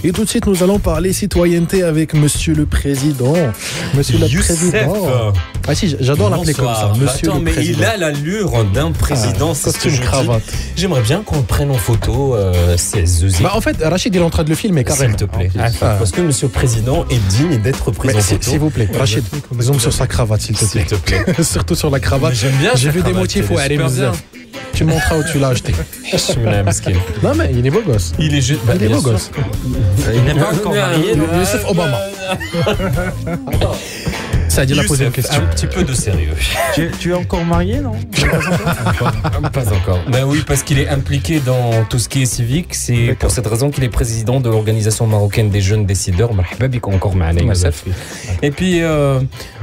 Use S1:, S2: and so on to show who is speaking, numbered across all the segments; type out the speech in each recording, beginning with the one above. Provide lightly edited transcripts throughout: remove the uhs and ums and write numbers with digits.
S1: Et tout de suite, nous allons parler citoyenneté avec Monsieur le Président. Monsieur le Président. Ah si, j'adore l'appeler comme ça. Monsieur
S2: Attends,
S1: le
S2: mais
S1: Président.
S2: il a l'allure d'un président. C'est ce que
S1: costume,
S2: je
S1: cravate.
S2: dis. J'aimerais bien qu'on le prenne en photo. C'est Zeuzi.
S1: Bah, en fait, Rachid, il est en train de le filmer carrément.
S2: S'il te plaît.
S1: Ah,
S2: Parce que Monsieur le Président est digne d'être pris
S1: mais
S2: en photo.
S1: s'il vous plaît, Rachid, zoom sur sa cravate, s'il te
S2: S'il
S1: plaît.
S2: te plaît.
S1: Surtout sur la cravate.
S2: Mais j'aime bien
S1: J'ai
S2: sa
S1: vu des
S2: cravate,
S1: motifs
S2: elle
S1: où
S2: est
S1: elle est
S2: super
S1: misère. Tu me montreras où tu l'as acheté. Non mais il est beau gosse.
S2: Il est juste.
S1: Il est beau gosse.
S3: Il n'est pas encore marié.
S1: Youssef Obama. Ça a dit la poser une question.
S2: Un petit peu de sérieux.
S3: Tu es encore marié, non?
S2: Pas encore. Ben oui, parce qu'il est impliqué dans tout ce qui est civique. C'est pour cette raison qu'il est président de l'organisation marocaine des jeunes décideurs. Marhaba bik encore ma'ana Youssef. Et puis,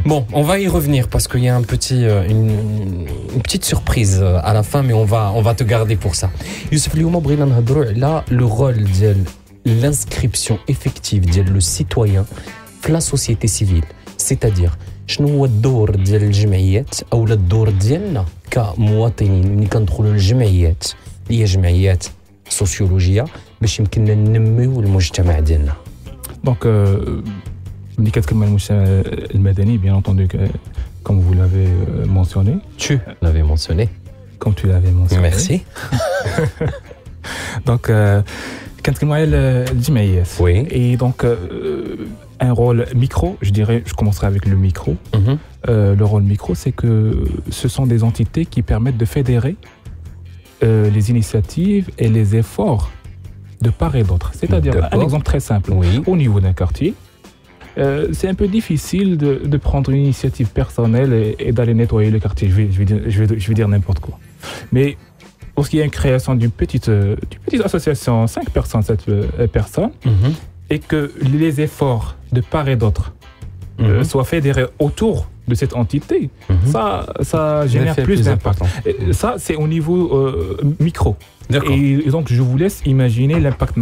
S2: bon, on va y revenir parce qu'il y a une petite surprise à la fin, mais on va te garder pour ça. Youssef, اليوم بغينا نهضروا على le rôle ديال l'inscription effective ديال le citoyen في la société civile. C'est-à-dire, شنو هو الدور ديال الجمعيات او الدور ديالنا كمواطنين ملي كندخلوا للجمعيات اللي هي جمعيات سوسيولوجيه باش يمكننا ننميو المجتمع ديالنا.
S4: Donc, ملي كتكلم المجتمع المدني, bien entendu, comme vous l'avez mentionné.
S2: Tu l'avais mentionné.
S4: Comme tu l'avais mentionné.
S2: Merci.
S4: Donc, كنتكلموا على الجمعيات.
S2: Oui.
S4: Et donc, un rôle micro, je dirais, je commencerai avec le micro. Le rôle micro, c'est que ce sont des entités qui permettent de fédérer les initiatives et les efforts de part et d'autre. C'est-à-dire, un exemple très simple.
S2: Oui.
S4: Au niveau d'un quartier, c'est un peu difficile de prendre une initiative personnelle et d'aller nettoyer le quartier. Je vais dire n'importe quoi. Mais lorsqu'il y a une création d'une petite association, 5 personnes, 7 personnes, et que les efforts de part et d'autre soient fédérés autour de cette entité, ça génère plus d'impact. Ça, c'est au niveau micro. Et donc, je vous laisse imaginer l'impact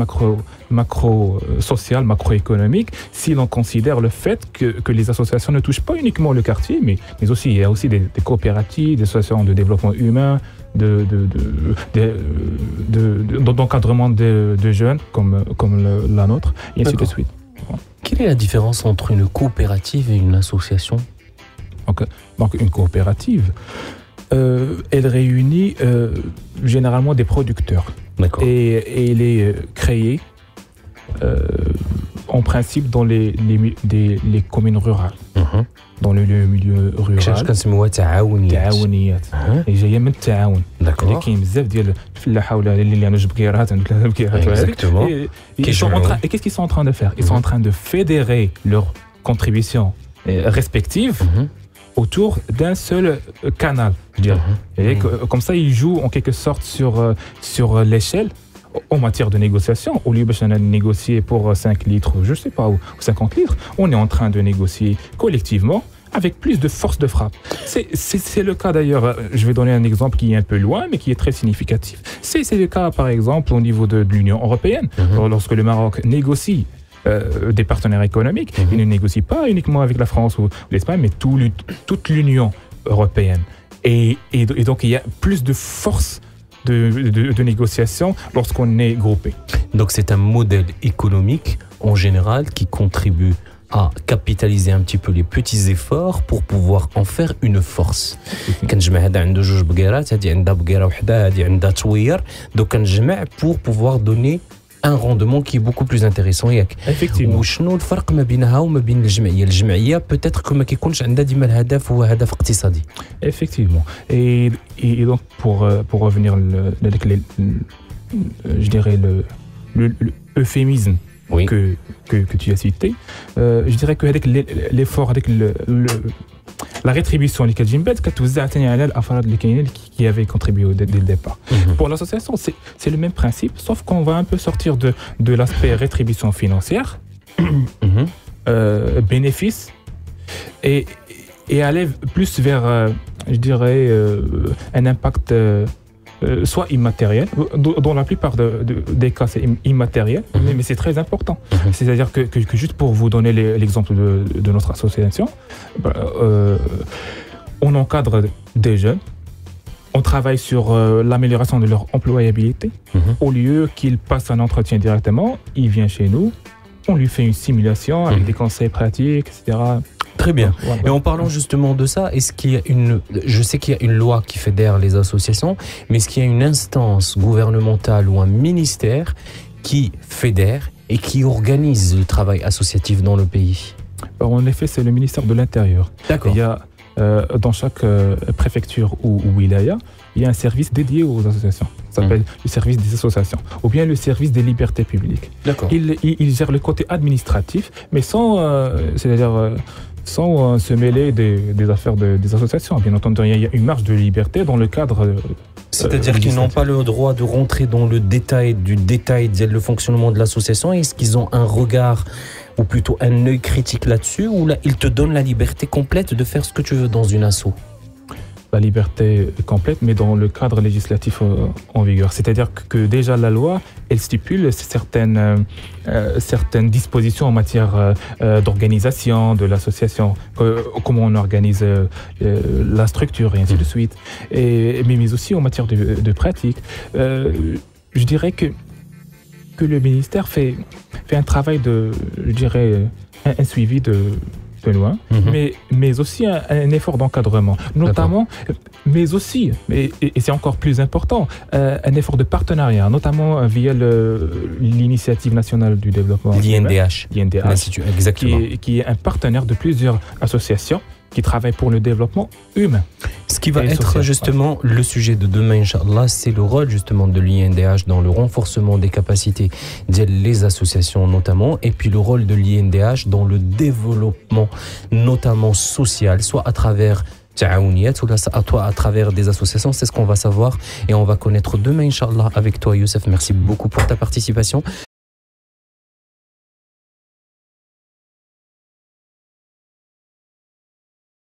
S4: macro-social, macroéconomique, si l'on considère le fait que les associations ne touchent pas uniquement le quartier, mais aussi, il y a aussi des coopératives, des associations de développement humain, d'encadrement de jeunes comme la nôtre, et ainsi de suite.
S2: Quelle est la différence entre une coopérative et une association?
S4: Donc une coopérative, elle réunit généralement des producteurs.
S2: D'accord.
S4: Et elle est créée en principe dans les communes rurales. Dans le milieu rural.
S2: كنسميوها تعاونيات.
S4: تعاونيات. جايه من التعاون.
S2: D'accord.
S4: اللي كاين بزاف ديال الفلاحه ولا اللي عندهم جبكيرات عندك الجبكيرات.
S2: Exactement.
S4: Et qu'est-ce qu'ils sont en train de faire? Ils sont en train de fédérer leurs contributions respectives autour d'un seul canal, je dirais. Et comme ça, ils jouent en quelque sorte sur l'échelle en matière de négociation. Au lieu de négocier pour 5 litres, je ne sais pas, ou 50 litres, on est en train de négocier collectivement avec plus de force de frappe. C'est le cas d'ailleurs, je vais donner un exemple qui est un peu loin, mais qui est très significatif. C'est le cas, par exemple, au niveau de l'Union européenne. Lorsque le Maroc négocie des partenaires économiques, il ne négocie pas uniquement avec la France ou l'Espagne, mais toute l'Union européenne. Et donc, il y a plus de force de négociation lorsqu'on est groupé.
S2: Donc c'est un modèle économique en général qui contribue à capitaliser un petit peu les petits efforts pour pouvoir en faire une force. كنجمع هذا عنده جوج بقيرات هذه عندها بقيره وحده هذه عندها توير donc كنجمع pour pouvoir donner un rendement qui est beaucoup plus intéressant ياك.
S4: Effectivement.
S2: وشنو الفرق ما بينها وما بين الجمعيه peut-être que ما كيكونش عندها ديما الهدف هو هدف اقتصادي.
S4: Effectivement. Et donc pour revenir je dirais le euphémisme
S2: Oui.
S4: que tu as cité, je dirais que avec l'effort, avec la rétribution اللي كتجي كتوزع ثاني على الافراد اللي كاينين qui avaient contribué dès le départ. Pour l'association, c'est le même principe, sauf qu'on va un peu sortir de l'aspect rétribution financière, bénéfice, et aller plus vers, je dirais, un impact soit immatériel, dans la plupart des cas c'est immatériel, mais c'est très important. C'est-à-dire que juste pour vous donner l'exemple de notre association, on encadre des jeunes on travaille sur l'amélioration de leur employabilité. Au lieu qu'ils passent un entretien directement, il vient chez nous, on lui fait une simulation avec des conseils pratiques, etc.
S2: Très bien. Et en parlant justement de ça, est-ce qu'il y a je sais qu'il y a une loi qui fédère les associations, mais est-ce qu'il y a une instance gouvernementale ou un ministère qui fédère et qui organise le travail associatif dans le pays?
S4: Alors, en effet, c'est le ministère de l'Intérieur.
S2: D'accord.
S4: Il y a dans chaque préfecture ou wilaya, il y a un service dédié aux associations. Ça s'appelle le service des associations, ou bien le service des libertés publiques.
S2: D'accord.
S4: Il gère le côté administratif, mais sans, sans se mêler des affaires des associations. Bien entendu, il y a une marge de liberté dans le cadre.
S2: C'est-à-dire qu'ils n'ont pas le droit de rentrer dans le détail le fonctionnement de l'association. Est-ce qu'ils ont un regard ou plutôt un œil critique là-dessus, ou là, ils te donnent la liberté complète de faire ce que tu veux dans une asso?
S4: La liberté complète, mais dans le cadre législatif en vigueur. C'est-à-dire que déjà la loi, elle stipule certaines dispositions en matière d'organisation de l'association, comment on organise la structure et ainsi de suite, mais aussi en matière de pratique. Je dirais que le ministère fait un travail un suivi de loin, mais aussi un effort d'encadrement, notamment, mais aussi, et c'est encore plus important, un effort de partenariat, notamment via l'initiative nationale du développement.
S2: L'INDH. Exactement.
S4: Qui est un partenaire de plusieurs associations qui travaillent pour le développement humain.
S2: Ce qui va être justement le sujet de demain, Inch'Allah, c'est le rôle justement de l'INDH dans le renforcement des capacités des associations notamment, et puis le rôle de l'INDH dans le développement notamment social, soit à travers ou à travers des associations. C'est ce qu'on va savoir et on va connaître demain, Inch'Allah, avec toi, Youssef. Merci beaucoup pour ta participation.